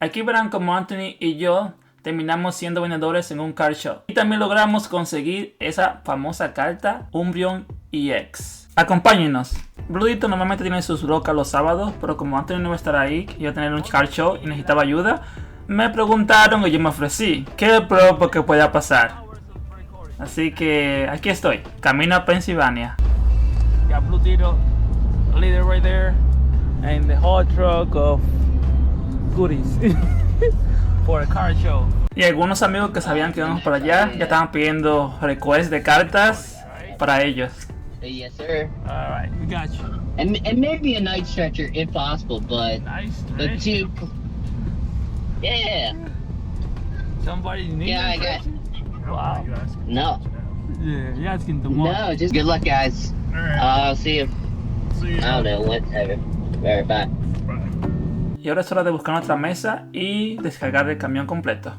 Aquí verán como Anthony y yo terminamos siendo vendedores en un car show. Y también logramos conseguir esa famosa carta Umbreon EX. Acompáñenos. Bludito normalmente tiene sus locas los sábados, pero como Anthony no iba a estar ahí, iba a tener un car show y necesitaba ayuda, me preguntaron y yo me ofrecí. ¿Qué probo que pueda pasar? Así que aquí estoy, camino a Pennsylvania. Got Bludito, leader right there, and the whole truck of goodies for a car show. Y algunos amigos que sabían que íbamos para allá ya estaban pidiendo requests de cartas para ellos. Yes, sir. Alright, we got you. And maybe a night stretcher if possible, but Nice. the two. Yeah. Somebody needs Yeah, I got. Wow. No. Yeah, you're asking too much. No, just good luck, guys. I'll see you. I don't know, whatever. Alright, bye. Y ahora es hora de buscar nuestra mesa y descargar el camión completo.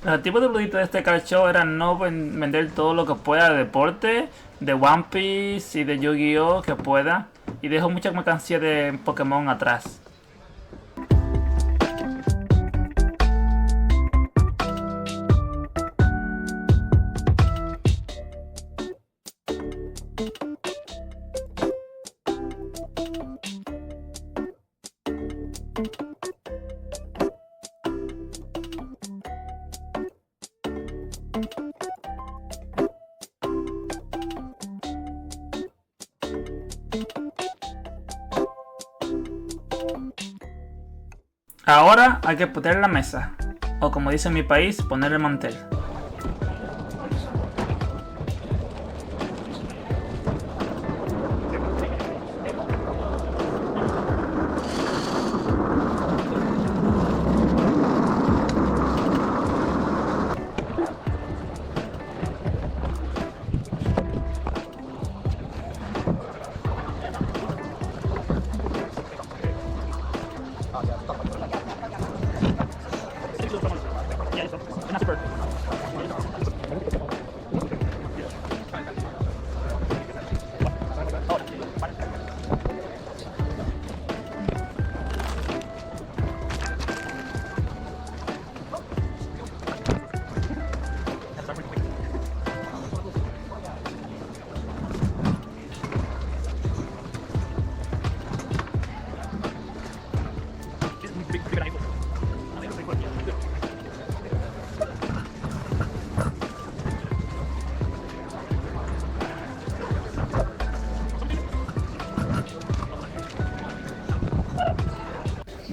El objetivo de Bludito de este car show era no vender todo lo que pueda de deporte, de One Piece y de Yu-Gi-Oh que pueda. Y dejó mucha mercancía de Pokémon atrás. Ahora hay que poner la mesa, o como dice en mi país, poner el mantel.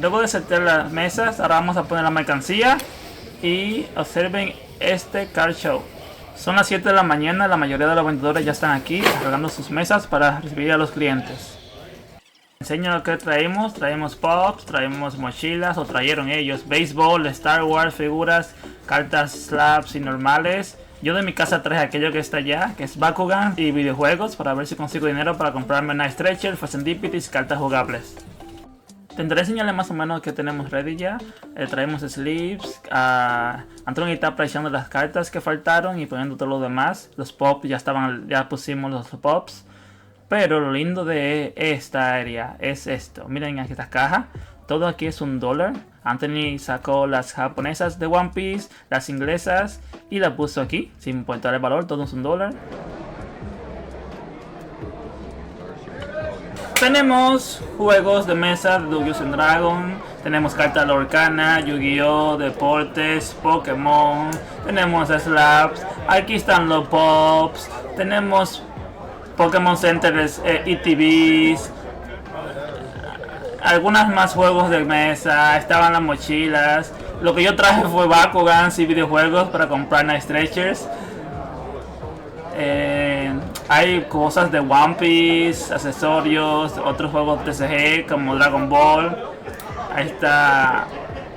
Luego de setear las mesas, ahora vamos a poner la mercancía. Y observen este car show. Son las 7 de la mañana, la mayoría de los vendedores ya están aquí cargando sus mesas para recibir a los clientes. Enseño lo que traemos. Traemos pops, traemos mochilas, o trajeron ellos, béisbol, Star Wars, figuras, cartas slabs y normales. Yo de mi casa traje aquello que está allá, que es Bakugan, y videojuegos, para ver si consigo dinero para comprarme Night Stretcher, Serendipity y cartas jugables. Tendré enseñarles más o menos que tenemos ready ya. Traemos sleeves. Antonio está apreciando las cartas que faltaron y poniendo todo lo demás. Los pops ya pusimos los pops. Pero lo lindo de esta área es esto. Miren aquí esta caja. Todo aquí es $1. Anthony sacó las japonesas de One Piece, las inglesas y las puso aquí sin importar el valor. Todo es $1. Tenemos juegos de mesa de Dungeons and Dragons, tenemos cartas Lorcana, Yu-Gi-Oh, deportes, Pokémon, tenemos slabs, aquí están los pops, tenemos Pokémon Centers, ETBs, algunas más juegos de mesa, estaban las mochilas. Lo que yo traje fue Bakugans y videojuegos para comprar Night Stretchers. Hay cosas de One Piece, accesorios, otros juegos de TCG como Dragon Ball. Ahí está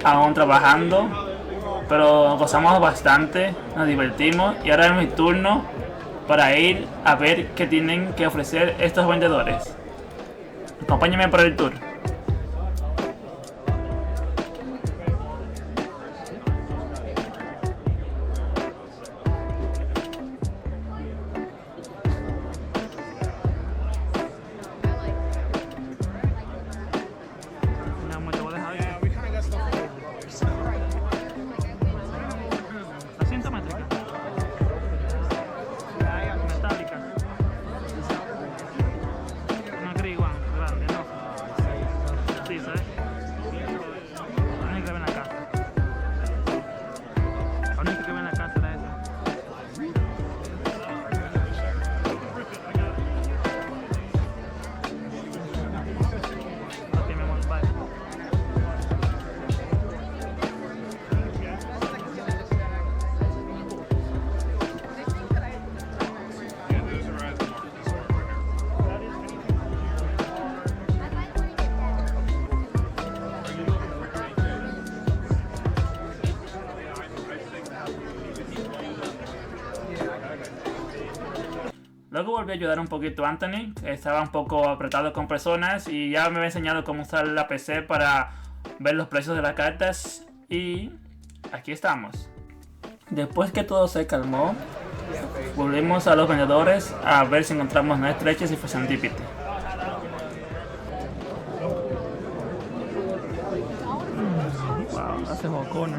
aún trabajando, pero gozamos bastante, nos divertimos y ahora es mi turno para ir a ver qué tienen que ofrecer estos vendedores. Acompáñenme por el tour. Luego volví a ayudar un poquito a Anthony, que estaba un poco apretado con personas y ya me había enseñado cómo usar la PC para ver los precios de las cartas y aquí estamos. Después que todo se calmó, volvimos a los vendedores a ver si encontramos Night Stretchers y Serendipity. Wow, hace bocona.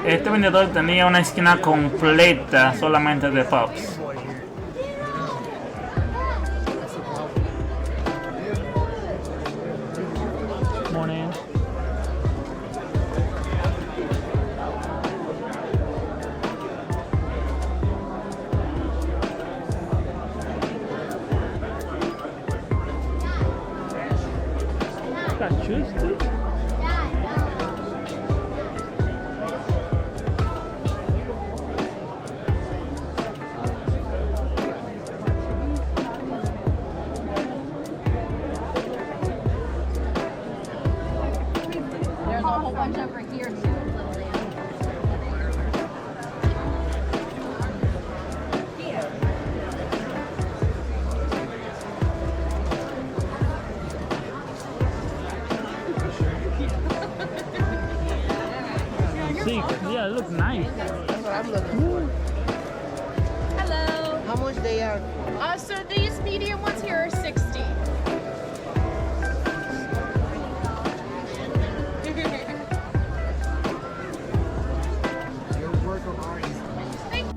Este vendedor tenía una esquina completa solamente de pops. Yeah, it looks nice. That's what I'm looking for. Hello. How much they are? So these medium ones here are 60.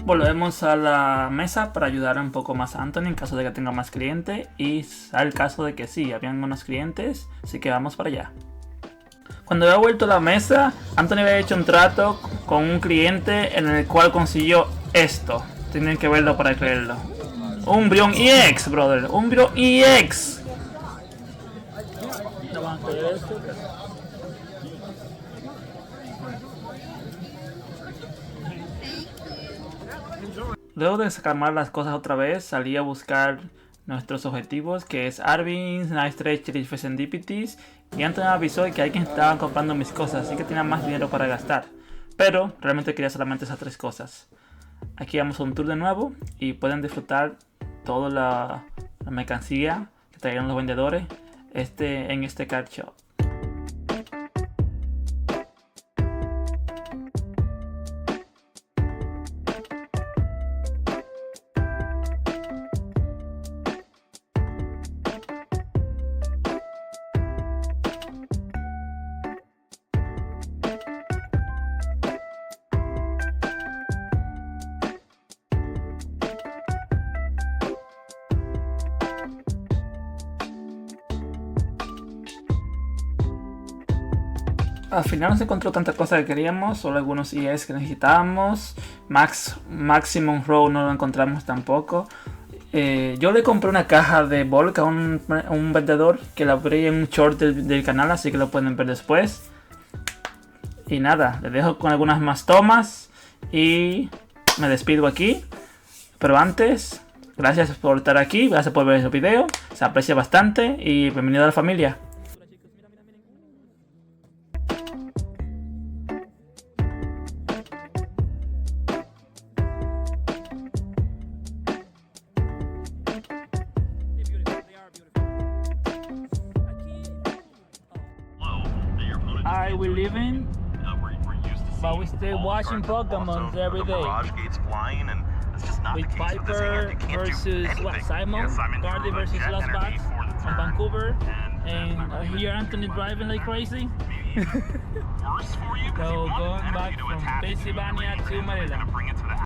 Volvemos a la mesa para ayudar un poco más a Anthony en caso de que tenga más clientes. Y al caso de que sí, habían unos clientes, así que vamos para allá. Cuando había vuelto a la mesa, Anthony había hecho un trato con un cliente en el cual consiguió esto. Tienen que verlo para creerlo. Umbreon EX, brother. Umbreon EX. Luego de desacamar las cosas otra vez, salí a buscar nuestros objetivos, que es Arby's, Nice Stretcher y Serendipitys, y antes me avisó de que alguien estaba comprando mis cosas, así que tenía más dinero para gastar. Pero realmente quería solamente esas 3 cosas. Aquí vamos a un tour de nuevo y pueden disfrutar toda la mercancía que trajeron los vendedores en este car shop. Al final no se encontró tanta cosa que queríamos, solo algunos ES que necesitábamos. Maximum Row no lo encontramos tampoco. Yo le compré una caja de Volk a un vendedor que la abrí en un short del canal, así que lo pueden ver después. Y nada, les dejo con algunas más tomas y me despido aquí. Pero antes, gracias por estar aquí, gracias por ver el video, se aprecia bastante y bienvenido a la familia. Alright, we live in, but we stay watching Pokemon every day. With Piper versus Simon, Gardy versus Las Bats on Vancouver, and here Anthony driving like crazy. So going back from Pennsylvania to Maryland.